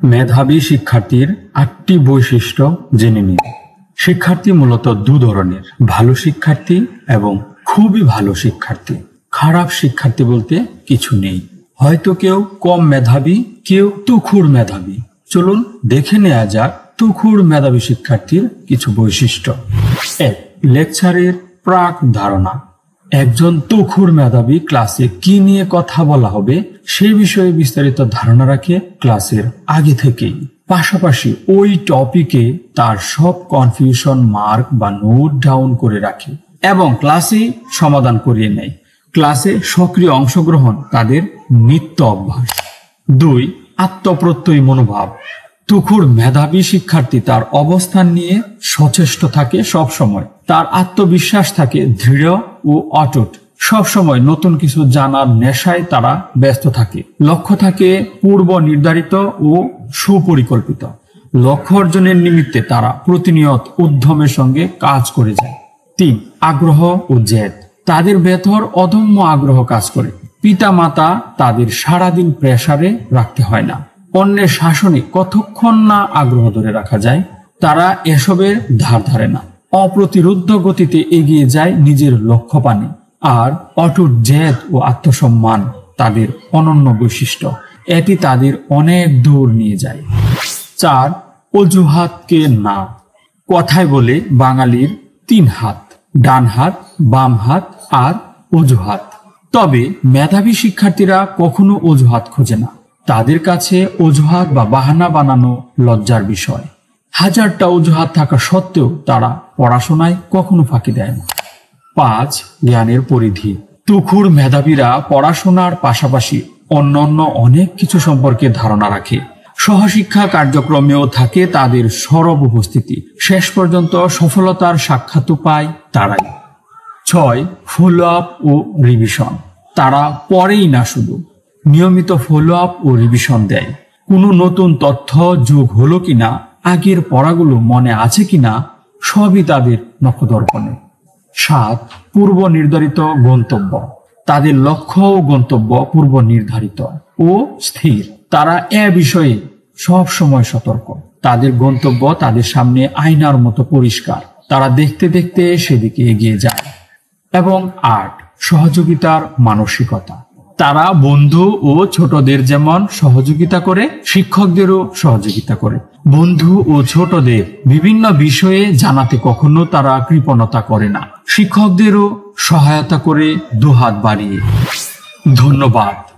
মেধাবী শিক্ষার্থীর ৮টি বৈশিষ্ট্য জেনে নিন। শিক্ষার্থী মূলত দু ধরনের, ভালো শিক্ষার্থী এবং খুবই ভালো শিক্ষার্থী। খারাপ শিক্ষার্থী বলতে কিছু নেই। হয়তো কেউ কম মেধাবী, কেউ তুখুড় মেধাবী। চলুন দেখে নেওয়া যাক তুখুড় মেধাবী শিক্ষার্থীর কিছু বৈশিষ্ট্য। ১. লেকচারের প্রাক ধারণা। একজন তুখুড় মেধাবী ক্লাসে কি নিয়ে কথা বলা হবে সেই বিষয়ে বিস্তারিত ধারণা রাখে ক্লাসের আগে থেকেই। পাশাপাশি ওই টপিকে তার সব কনফিউশন মার্ক বা নোট ডাউন করে রাখে এবং ক্লাসে সমাধান করিয়ে নেয়। ক্লাসে সক্রিয় অংশগ্রহণ তাদের নিত্য অভ্যাস। ২. আত্মপ্রত্যয়ী মনোভাব। তুখুড় মেধাবী শিক্ষার্থী তার অবস্থান নিয়ে সচেষ্ট থাকে সব সময়। তার আত্মবিশ্বাস থাকে দৃঢ় ও অটুট। সব সময় নতুন কিছু জানার নেশায় তারা ব্যস্ত থাকে। লক্ষ্য থাকে পূর্ব নির্ধারিত ও সুপরিকল্পিত। লক্ষ্য অর্জনের নিমিত্তে তারা প্রতিনিয়ত উদ্যমের সঙ্গে কাজ করে যায়। ৩. আগ্রহ ও জেদ। তাদের ভেতর অদম্য আগ্রহ কাজ করে। পিতা মাতা তাদের সারাদিন প্রেসারে রাখতে হয় না। অন্যের শাসনে কতক্ষণ না আগ্রহ ধরে রাখা যায়, তারা এসবের ধার ধারে না। অপ্রতিরোধ্য গতিতে এগিয়ে যায় নিজের লক্ষ্য পানে। আর অটুট জেদ ও আত্মসম্মান তাদের অনন্য বৈশিষ্ট্য। এটি তাদের অনেক দূর নিয়ে যায়। ৪. অজুহাতকে না। কথায় বলে বাঙালির ৩ হাত, ডান হাত, বাম হাত আর অজুহাত। তবে মেধাবী শিক্ষার্থীরা কখনো অজুহাত খোঁজে না। তাদের কাছে অজুহাত বা বাহানা বানানো লজ্জার বিষয়। হাজারটা অজুহাত থাকা সত্ত্বেও তারা পড়াশোনায় কখনো ফাঁকি দেয় না। ৫. জ্ঞানের পরিধি। তুখুড় মেধাবীরা পড়াশোনার পাশাপাশি অন্যান্য অনেক কিছু সম্পর্কে ধারণা রাখে। সহশিক্ষা কার্যক্রমেও থাকে তাদের সরব উপস্থিতি। শেষ পর্যন্ত সফলতার সাক্ষাৎ পায় তারাই। ৬. ফলো আপ ও রিভিশন। তারা পড়েই না, শুধু নিয়মিত ফলো আপ ও রিভিশন দেয়। কোনো নতুন তথ্য যোগ হলো কিনা, আগের পড়াগুলো মনে আছে কিনা, সবই তাদের নখদর্পণে। ৭. পূর্ব নির্ধারিত গন্তব্য। তাদের লক্ষ্য ও গন্তব্য পূর্ব নির্ধারিত ও স্থির। তারা এ বিষয়ে সব সময় সতর্ক। তাদের গন্তব্য তাদের সামনে আয়নার মতো পরিষ্কার। তারা দেখতে দেখতে সেদিকে এগিয়ে যায়। এবং ৮. সহযোগিতার মানসিকতা। তারা বন্ধু ও ছোটদের যেমন সহযোগিতা করে, শিক্ষকদেরও সহযোগিতা করে। বন্ধু ও ছোটদের বিভিন্ন বিষয়ে জানাতে কখনো তারা কৃপণতা করে না। শিক্ষকদেরও সহায়তা করে দুহাত বাড়িয়ে। ধন্যবাদ।